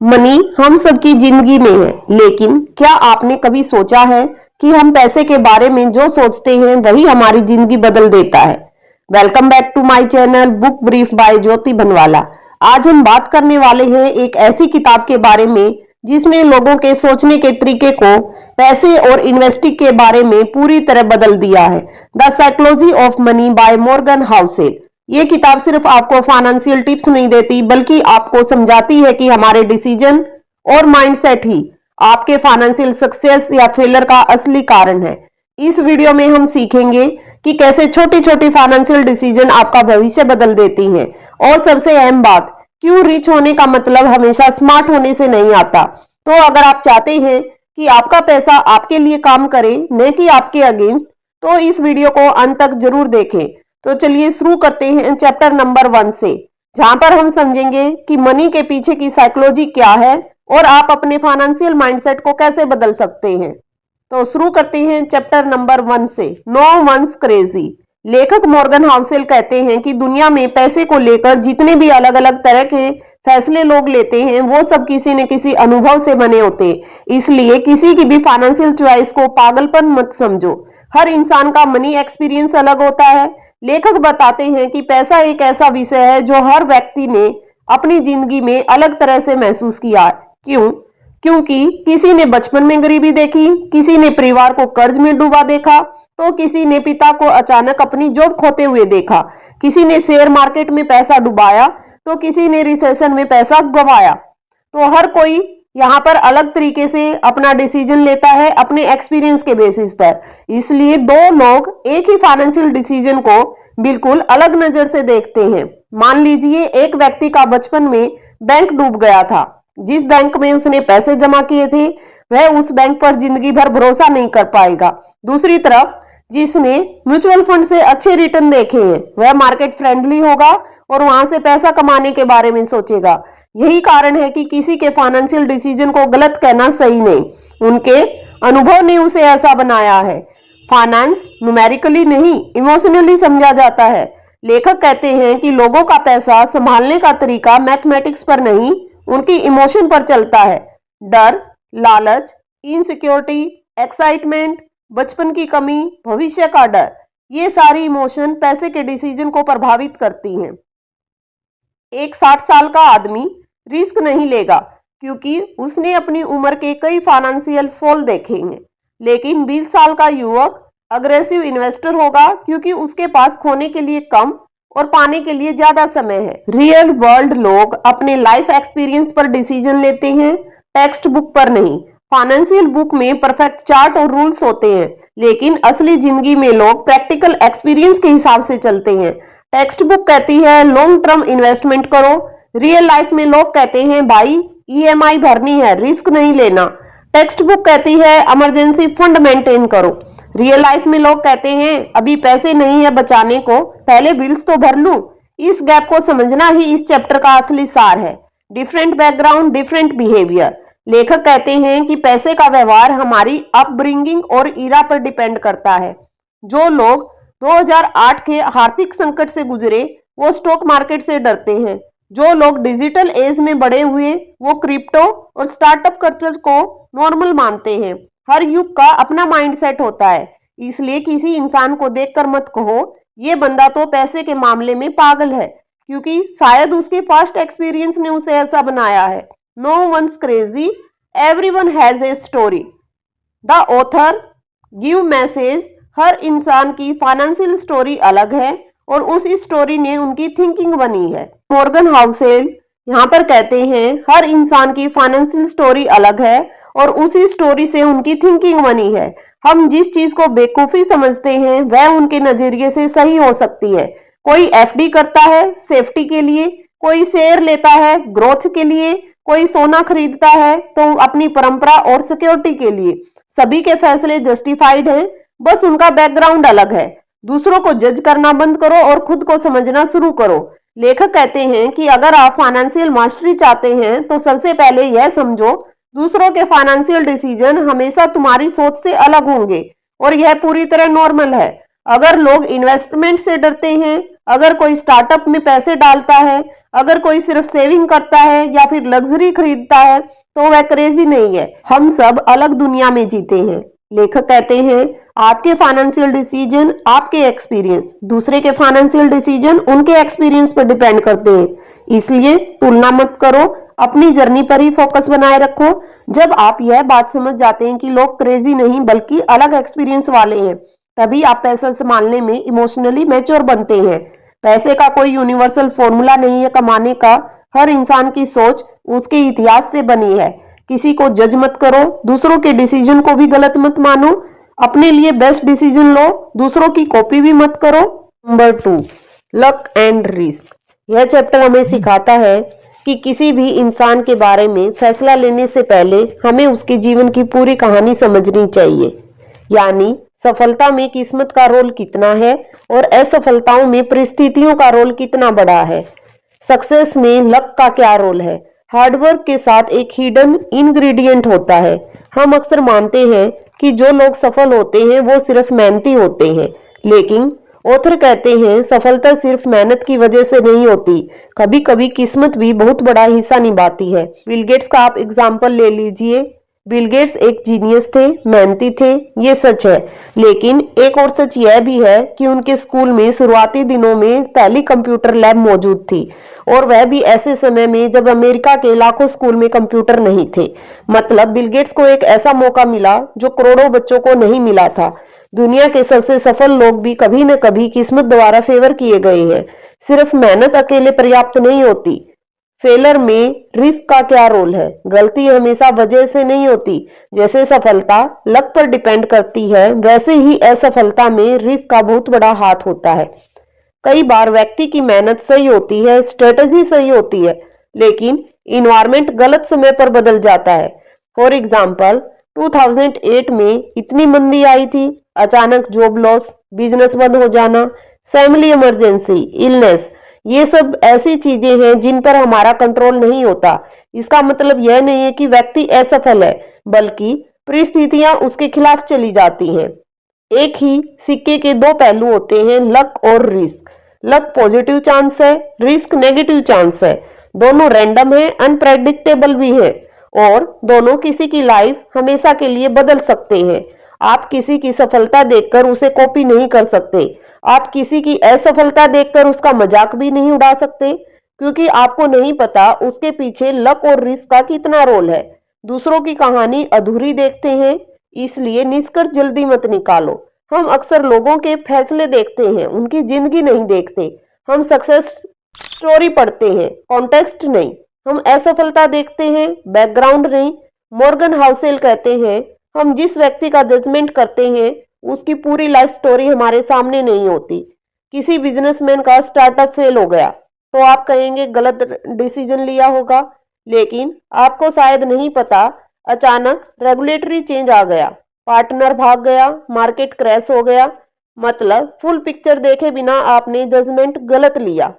Money हम सबकी जिंदगी में है, लेकिन क्या आपने कभी सोचा है कि हम पैसे के बारे में जो सोचते हैं वही हमारी जिंदगी बदल देता है। Welcome back to my channel book brief by Jyoti Banwala. आज हम बात करने वाले हैं एक ऐसी किताब के बारे में जिसने लोगों के सोचने के तरीके को पैसे और इन्वेस्टिंग के बारे में पूरी तरह बदल दिया है। The psychology of money by Morgan Housel. ये किताब सिर्फ आपको फाइनेंशियल टिप्स नहीं देती, बल्कि आपको समझाती है कि हमारे डिसीजन और माइंडसेट ही आपके फाइनेंशियल सक्सेस या फेलियर का असली कारण है। इस वीडियो में हम सीखेंगे कि कैसे छोटी छोटी फाइनेंशियल डिसीजन आपका भविष्य बदल देती हैं, और सबसे अहम बात, क्यों रिच होने का मतलब हमेशा स्मार्ट होने से नहीं आता। तो अगर आप चाहते हैं कि आपका पैसा आपके लिए काम करे, न कि आपके अगेंस्ट, तो इस वीडियो को अंत तक जरूर देखें। तो चलिए शुरू करते हैं चैप्टर नंबर 1 से, जहां पर हम समझेंगे कि मनी के पीछे की साइकोलॉजी क्या है और आप अपने फाइनेंशियल माइंडसेट को कैसे बदल सकते हैं। तो शुरू करते हैं चैप्टर नंबर 1 से। No one's crazy. लेखक मॉर्गन हाउसेल कहते हैं कि दुनिया में पैसे को लेकर जितने भी अलग अलग तरह के फैसले लोग लेते हैं वो सब किसी न किसी अनुभव से बने होते हैं। इसलिए किसी की भी फाइनेंशियल चॉइस को पागलपन मत समझो। हर इंसान का मनी एक्सपीरियंस अलग होता है। लेखक बताते हैं कि पैसा एक ऐसा विषय है जो हर व्यक्ति ने अपनी जिंदगी में अलग तरह से महसूस किया। क्यों? क्योंकि किसी ने बचपन में गरीबी देखी, किसी ने परिवार को कर्ज में डूबा देखा, तो किसी ने पिता को अचानक अपनी जॉब खोते हुए देखा, किसी ने शेयर मार्केट में पैसा डुबाया, तो किसी ने रिसेशन में पैसा गंवाया। तो हर कोई यहाँ पर अलग तरीके से अपना डिसीजन लेता है अपने एक्सपीरियंस के बेसिस पर। इसलिए दो लोग एक ही फाइनेंशियल डिसीजन को बिल्कुल अलग नजर से देखते हैं। मान लीजिए एक व्यक्ति का बचपन में बैंक डूब गया था। जिस बैंक में उसने पैसे जमा किए थे वह उस बैंक पर जिंदगी भर भरोसा नहीं कर पाएगा। दूसरी तरफ जिसने म्यूचुअल फंड से अच्छे रिटर्न देखे हैं वह मार्केट फ्रेंडली होगा और वहां से पैसा कमाने के बारे में सोचेगा। यही कारण है कि किसी के फाइनेंशियल डिसीजन को गलत कहना सही नहीं, उनके अनुभव ने उसे ऐसा बनाया है। फाइनेंस न्यूमेरिकली नहीं, इमोशनली समझा जाता है। लेखक कहते हैं कि लोगों का पैसा संभालने का तरीका मैथमेटिक्स पर नहीं, उनकी इमोशन पर चलता है। डर, लालच, इनसिक्योरिटी, एक्साइटमेंट, बचपन की कमी, भविष्य का डर, ये सारी इमोशन पैसे के डिसीजन को प्रभावित करती हैं। एक 60 साल का आदमी रिस्क नहीं लेगा क्योंकि उसने अपनी उम्र के कई फाइनेंशियल फॉल देखेंगे, लेकिन 20 साल का युवक अग्रेसिव इन्वेस्टर होगा क्योंकि उसके पास खोने के लिए कम और पाने के लिए ज्यादा समय है। रियल वर्ल्ड लोग अपने लाइफ एक्सपीरियंस पर डिसीजन लेते हैं, टेक्स्ट बुक पर नहीं। फाइनेंशियल बुक में परफेक्ट चार्ट और रूल्स होते हैं, लेकिन असली जिंदगी में लोग प्रैक्टिकल एक्सपीरियंस के हिसाब से चलते हैं। टेक्स्ट बुक कहती है लॉन्ग टर्म इन्वेस्टमेंट करो, रियल लाइफ में लोग कहते हैं भाई ईएमआई भरनी है, रिस्क नहीं लेना। टेक्स्ट बुक कहती है इमरजेंसी फंड मेंटेन करो, रियल लाइफ में लोग कहते हैं अभी पैसे नहीं है बचाने को, पहले बिल्स तो भर लूं। इस गैप को समझना ही इस चैप्टर का असली सार है। Different background, different behaviour. लेखक कहते हैं कि पैसे का व्यवहार हमारी अपब्रिंगिंग और ईरा पर डिपेंड करता है। जो लोग 2008 के आर्थिक संकट से गुजरे वो स्टॉक मार्केट से डरते हैं। जो लोग डिजिटल एज में बड़े हुए वो क्रिप्टो और स्टार्टअप कल्चर को नॉर्मल मानते हैं। हर युग का अपना माइंडसेट होता है, इसलिए किसी इंसान को देखकर मत कहो ये बंदा तो पैसे के मामले में पागल है, क्योंकि शायद उसके पास्ट एक्सपीरियंस ने उसे ऐसा बनाया है। No one's crazy, everyone has a story. The author give message. हर इंसान की फाइनेंशियल स्टोरी अलग है और उस स्टोरी ने उनकी थिंकिंग बनी है। मॉर्गन हाउसेल यहाँ पर कहते हैं हर इंसान की फाइनेंशियल स्टोरी अलग है और उसी स्टोरी से उनकी थिंकिंग बनी है। हम जिस चीज को बेवकूफी समझते हैं वह उनके नजरिए से सही हो सकती है। कोई एफडी करता है सेफ्टी के लिए, कोई शेयर लेता है ग्रोथ के लिए, कोई सोना खरीदता है तो अपनी परंपरा और सिक्योरिटी के लिए। सभी के फैसले जस्टिफाइड हैं, बस उनका बैकग्राउंड अलग है। दूसरों को जज करना बंद करो और खुद को समझना शुरू करो। लेखक कहते हैं कि अगर आप फाइनेंशियल मास्टरी चाहते हैं तो सबसे पहले यह समझो दूसरों के फाइनेंशियल डिसीजन हमेशा तुम्हारी सोच से अलग होंगे और यह पूरी तरह नॉर्मल है। अगर लोग इन्वेस्टमेंट से डरते हैं, अगर कोई स्टार्टअप में पैसे डालता है, अगर कोई सिर्फ सेविंग करता है या फिर लग्जरी खरीदता है तो वह क्रेजी नहीं है। हम सब अलग दुनिया में जीते हैं। लेखक कहते हैं आपके फाइनेंशियल डिसीजन आपके एक्सपीरियंस, दूसरे के फाइनेंशियल डिसीजन उनके एक्सपीरियंस पर डिपेंड करते हैं। इसलिए तुलना मत करो, अपनी जर्नी पर ही फोकस बनाए रखो। जब आप यह बात समझ जाते हैं कि लोग क्रेजी नहीं बल्कि अलग एक्सपीरियंस वाले हैं, तभी आप पैसा संभालने में इमोशनली मैच्योर बनते हैं। पैसे का कोई यूनिवर्सल फॉर्मूला नहीं है कमाने का। हर इंसान की सोच उसके इतिहास से बनी है। किसी को जज मत करो, दूसरों के डिसीजन को भी गलत मत मानो। अपने लिए बेस्ट डिसीजन लो, दूसरों की कॉपी भी मत करो। Number 2, luck and risk. यह चैप्टर हमें सिखाता है कि किसी भी इंसान के बारे में फैसला लेने से पहले हमें उसके जीवन की पूरी कहानी समझनी चाहिए। यानी सफलता में किस्मत का रोल कितना है और असफलताओं में परिस्थितियों का रोल कितना बड़ा है। सक्सेस में लक का क्या रोल है। हार्डवर्क के साथ एक हिडन इंग्रेडिएंट होता है। हम अक्सर मानते हैं कि जो लोग सफल होते हैं वो सिर्फ मेहनती होते हैं, लेकिन ऑथर कहते हैं सफलता सिर्फ मेहनत की वजह से नहीं होती, कभी कभी किस्मत भी बहुत बड़ा हिस्सा निभाती है। बिल गेट्स का आप एग्जाम्पल ले लीजिए। बिल गेट्स एक जीनियस थे, मेहनती थे, ये सच है, लेकिन एक और सच यह भी है कि उनके स्कूल में शुरुआती दिनों में पहली कंप्यूटर लैब मौजूद थी, और वह भी ऐसे समय में जब अमेरिका के लाखों स्कूल में कंप्यूटर नहीं थे। मतलब बिल गेट्स को एक ऐसा मौका मिला जो करोड़ों बच्चों को नहीं मिला था। दुनिया के सबसे सफल लोग भी कभी न कभी किस्मत द्वारा फेवर किए गए हैं। सिर्फ मेहनत अकेले पर्याप्त नहीं होती। फेलर में रिस्क का क्या रोल है। गलती हमेशा वजह से नहीं होती। जैसे सफलता लक पर डिपेंड करती है, वैसे ही असफलता में रिस्क का बहुत बड़ा हाथ होता है। कई बार व्यक्ति की मेहनत सही होती है, स्ट्रेटजी सही होती है, लेकिन इन्वायरमेंट गलत समय पर बदल जाता है। फॉर एग्जाम्पल 2008 में इतनी मंदी आई थी, अचानक जॉब लॉस, बिजनेस बंद हो जाना, फैमिली इमरजेंसी, इलनेस, ये सब ऐसी चीजें हैं जिन पर हमारा कंट्रोल नहीं होता। इसका मतलब यह नहीं है कि व्यक्ति असफल है, बल्कि परिस्थितियां उसके खिलाफ चली जाती हैं। एक ही सिक्के के दो पहलू होते हैं, लक और रिस्क। लक पॉजिटिव चांस है, रिस्क नेगेटिव चांस है। दोनों रैंडम है, अनप्रेडिक्टेबल भी है, और दोनों किसी की लाइफ हमेशा के लिए बदल सकते हैं। आप किसी की सफलता देखकर उसे कॉपी नहीं कर सकते। आप किसी की असफलता देखकर उसका मजाक भी नहीं उड़ा सकते, क्योंकि आपको नहीं पता उसके पीछे लक और रिस्क का कितना रोल है। दूसरों की कहानी अधूरी देखते हैं, इसलिए निष्कर्ष जल्दी मत निकालो। हम अक्सर लोगों के फैसले देखते हैं, उनकी जिंदगी नहीं देखते। हम सक्सेस स्टोरी पढ़ते हैं, कॉन्टेक्स्ट नहीं। हम असफलता देखते हैं, बैकग्राउंड नहीं। मॉर्गन हाउसेल कहते हैं हम जिस व्यक्ति का जजमेंट करते हैं उसकी पूरी लाइफ स्टोरी हमारे सामने नहीं होती। किसी बिजनेसमैन का स्टार्टअप फेल हो गया तो आप कहेंगे गलत डिसीजन लिया होगा, लेकिन आपको शायद नहीं पता अचानक रेगुलेटरी चेंज आ गया, पार्टनर भाग गया, मार्केट क्रैश हो गया। मतलब फुल पिक्चर देखे बिना आपने जजमेंट गलत लिया।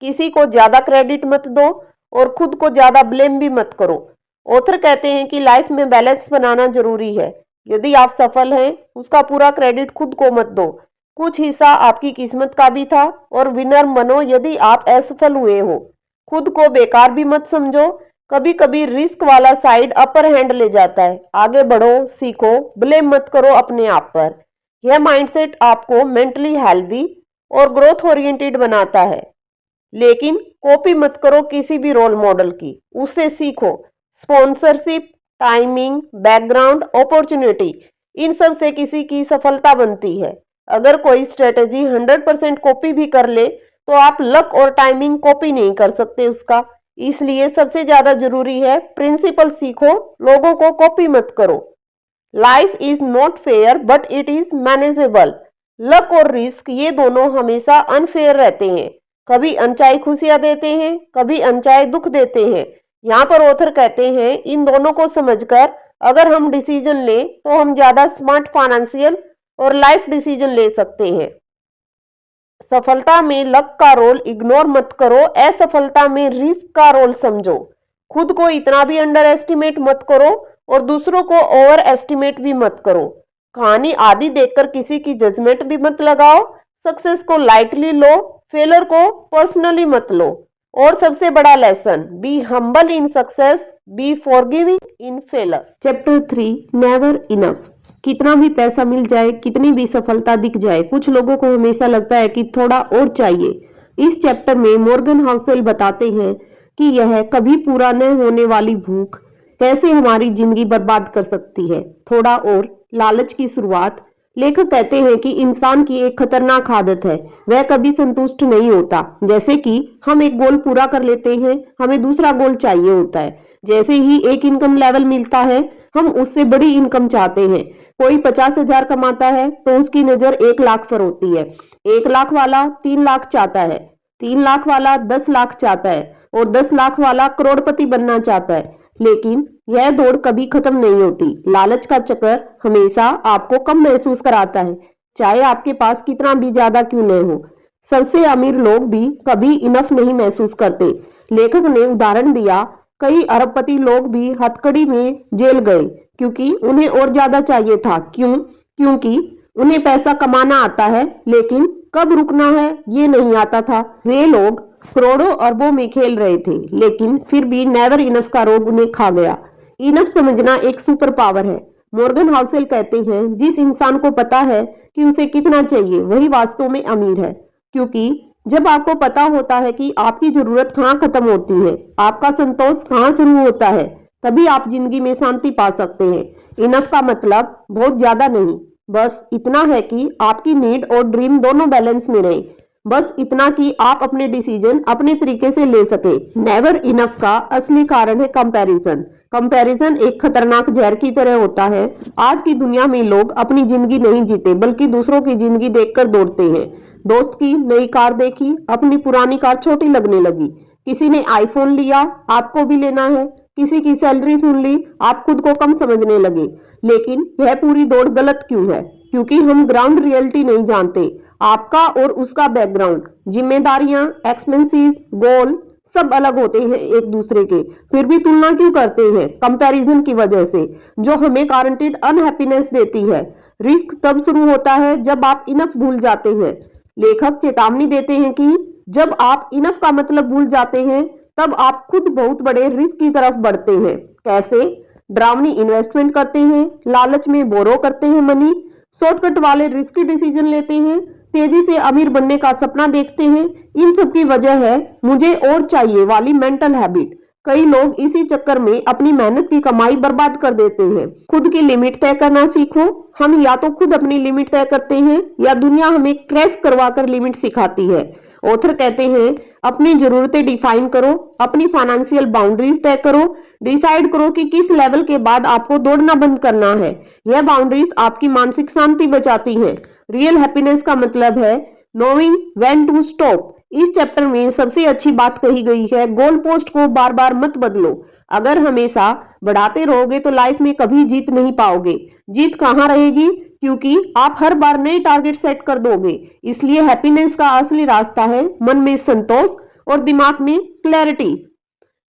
किसी को ज्यादा क्रेडिट मत दो और खुद को ज्यादा ब्लेम भी मत करो। ऑथर कहते हैं कि लाइफ में बैलेंस बनाना जरूरी है। यदि आप सफल हैं, उसका पूरा क्रेडिट खुद को मत दो। कुछ हिस्सा आपकी किस्मत का भी था, और विनर बनो यदि आप असफल हुए हो। खुद को बेकार भी मत समझो। कभी कभी रिस्क वाला साइड अपर हैंड ले जाता है। आगे बढ़ो, सीखो, ब्लेम मत करो अपने आप पर। यह माइंडसेट आपको मेंटली हेल्दी और ग्रोथ ओरिएंटेड बनाता है। लेकिन कॉपी मत करो किसी भी रोल मॉडल की, उससे सीखो। स्पॉन्सरशिप, टाइमिंग, बैकग्राउंड, अपॉर्चुनिटी, इन सब से किसी की सफलता बनती है। अगर कोई स्ट्रेटेजी 100% कॉपी भी कर ले तो आप लक और टाइमिंग कॉपी नहीं कर सकते उसका। इसलिए सबसे ज्यादा जरूरी है प्रिंसिपल सीखो, लोगों को कॉपी मत करो। Life is not fair but it is manageable. Luck और रिस्क ये दोनों हमेशा अनफेयर रहते हैं। कभी अनचाही खुशियां देते हैं, कभी अनचाहे दुख देते हैं। यहाँ पर ऑथर कहते हैं इन दोनों को समझकर अगर हम डिसीजन लें तो हम ज्यादा स्मार्ट फाइनेंशियल और लाइफ डिसीजन ले सकते हैं। सफलता में लक का रोल इग्नोर मत करो, असफलता में रिस्क का रोल समझो। खुद को इतना भी अंडर एस्टिमेट मत करो और दूसरों को ओवर एस्टिमेट भी मत करो। कहानी आदि देखकर किसी की जजमेंट भी मत लगाओ। सक्सेस को लाइटली लो, फेलर को पर्सनली मत लो। और सबसे बड़ा lesson, be humble in success, be forgiving in failure. Chapter 3, never enough. कितना भी पैसा मिल जाए, कितनी भी सफलता दिख जाए, कुछ लोगों को हमेशा लगता है कि थोड़ा और चाहिए। इस चैप्टर में मॉर्गन हाउसेल बताते हैं कि यह कभी पूरा न होने वाली भूख कैसे हमारी जिंदगी बर्बाद कर सकती है। थोड़ा और लालच की शुरुआत। लेखक कहते हैं कि इंसान की एक खतरनाक आदत है, वह कभी संतुष्ट नहीं होता। जैसे कि हम एक गोल पूरा कर लेते हैं, हमें दूसरा गोल चाहिए होता है। जैसे ही एक इनकम लेवल मिलता है, हम उससे बड़ी इनकम चाहते हैं। कोई 50,000 कमाता है तो उसकी नजर 1 लाख पर होती है। 1 लाख वाला 3 लाख चाहता है, 3 लाख वाला 10 लाख चाहता है और 10 लाख वाला करोड़पति बनना चाहता है। लेकिन यह दौड़ कभी खत्म नहीं होती। लालच का चक्कर हमेशा आपको कम महसूस कराता है, चाहे आपके पास कितना भी ज्यादा क्यों न हो। सबसे अमीर लोग भी कभी इनफ नहीं महसूस करते। लेखक ने उदाहरण दिया, कई अरबपति लोग भी हथकड़ी में जेल गए क्योंकि उन्हें और ज्यादा चाहिए था। क्योंकि उन्हें पैसा कमाना आता है, लेकिन कब रुकना है ये नहीं आता था। वे लोग करोड़ों अरबों में खेल रहे थे, लेकिन फिर भी नेवर इनफ का रोग उन्हें खा गया। इनफ समझना एक सुपर पावर है। मॉर्गन हाउसेल कहते हैं, जिस इंसान को पता है कि उसे कितना चाहिए, वही वास्तव में अमीर है। क्योंकि जब आपको पता होता है कि आपकी जरूरत कहाँ खत्म होती है, आपका संतोष कहाँ शुरू होता है, तभी आप जिंदगी में शांति पा सकते हैं। इनफ का मतलब बहुत ज्यादा नहीं, बस इतना है कि आपकी नीड और ड्रीम दोनों बैलेंस में रहे। बस इतना कि आप अपने डिसीजन अपने तरीके से ले सके। नेवर इनफ का असली कारण है कंपैरिजन। कंपैरिजन एक खतरनाक जहर की तरह होता है। आज की दुनिया में लोग अपनी जिंदगी नहीं जीते, बल्कि दूसरों की जिंदगी देखकर दौड़ते हैं। दोस्त की नई कार देखी, अपनी पुरानी कार छोटी लगने लगी। किसी ने आईफोन लिया, आपको भी लेना है। किसी की सैलरी सुन ली, आप खुद को कम समझने लगे। लेकिन यह पूरी दौड़ गलत क्यों है? क्योंकि हम ग्राउंड रियलिटी नहीं जानते। आपका और उसका बैकग्राउंड, जिम्मेदारियां, एक्सपेंसेस, गोल सब अलग होते हैं एक दूसरे के। फिर भी तुलना क्यों करते हैं? कंपैरिजन की वजह से, जो हमें गारंटीड अनहैप्पीनेस देती है। रिस्क तब शुरू होता है जब आप इनफ भूल जाते हैं। लेखक चेतावनी देते हैं कि जब आप इनफ का मतलब भूल जाते हैं, तब आप खुद बहुत बड़े रिस्क की तरफ बढ़ते हैं। कैसे? डरावनी इन्वेस्टमेंट करते हैं, लालच में बोरो करते हैं मनी, शॉर्टकट वाले रिस्की डिसीजन लेते हैं, तेजी से अमीर बनने का सपना देखते हैं। इन सब की वजह है मुझे और चाहिए वाली मेंटल हैबिट। कई लोग इसी चक्कर में अपनी मेहनत की कमाई बर्बाद कर देते हैं। खुद की लिमिट तय करना सीखो। हम या तो खुद अपनी लिमिट तय करते हैं या दुनिया हमें क्रैश करवाकर लिमिट सिखाती है। ऑथर कहते हैं, अपनी जरूरतें डिफाइन करो, अपनी फाइनेंशियल बाउंड्रीज तय करो, डिसाइड करो कि किस लेवल के बाद आपको दौड़ना बंद करना है। यह बाउंड्रीज आपकी मानसिक शांति बचाती हैं। रियल हैप्पीनेस का मतलब है नोइंग व्हेन टू स्टॉप। इस चैप्टर में सबसे अच्छी बात कही गई है, गोल पोस्ट को बार बार मत बदलो। अगर हमेशा बढ़ाते रहोगे तो लाइफ में कभी जीत नहीं पाओगे। जीत कहाँ रहेगी? क्योंकि आप हर बार नए टारगेट सेट कर दोगे। इसलिए हैप्पीनेस का असली रास्ता है मन में संतोष और दिमाग में क्लैरिटी।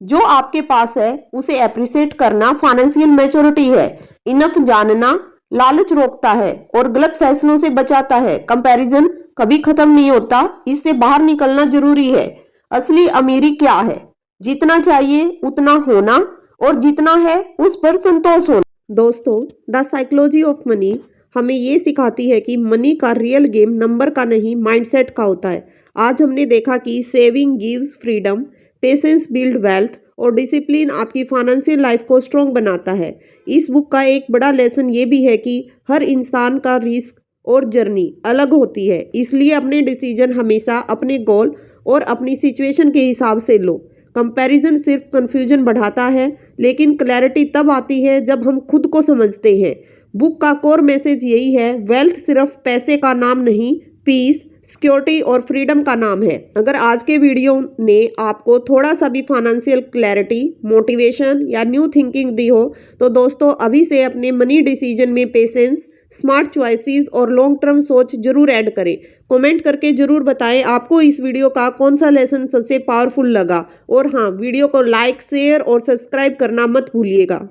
जो आपके पास है उसे एप्रिशिएट करना फाइनेंशियल मैच्योरिटी है। इनफ जानना लालच रोकता है और गलत फैसलों से बचाता है। कंपैरिजन कभी खत्म नहीं होता, इससे बाहर निकलना जरूरी है। असली अमीरी क्या है? जितना चाहिए उतना होना और जितना है उस पर संतोष होना। दोस्तों, द साइकोलॉजी ऑफ मनी हमें ये सिखाती है कि मनी का रियल गेम नंबर का नहीं, माइंडसेट का होता है। आज हमने देखा कि saving gives freedom, patience build wealth और डिसिप्लिन आपकी फाइनेंशियल लाइफ को स्ट्रॉन्ग बनाता है। इस बुक का एक बड़ा लेसन ये भी है कि हर इंसान का रिस्क और जर्नी अलग होती है, इसलिए अपने डिसीजन हमेशा अपने गोल और अपनी सिचुएशन के हिसाब से लो। कंपैरिजन सिर्फ कंफ्यूजन बढ़ाता है, लेकिन क्लैरिटी तब आती है जब हम खुद को समझते हैं। बुक का कोर मैसेज यही है, वेल्थ सिर्फ पैसे का नाम नहीं, पीस, सिक्योरिटी और फ्रीडम का नाम है। अगर आज के वीडियो ने आपको थोड़ा सा भी फाइनेंशियल क्लैरिटी, मोटिवेशन या न्यू थिंकिंग दी हो, तो दोस्तों अभी से अपने मनी डिसीजन में पेशेंस, स्मार्ट चॉइसेस और लॉन्ग टर्म सोच जरूर ऐड करें। कमेंट करके जरूर बताएं आपको इस वीडियो का कौन सा लेसन सबसे पावरफुल लगा। और हाँ, वीडियो को लाइक, शेयर और सब्सक्राइब करना मत भूलिएगा।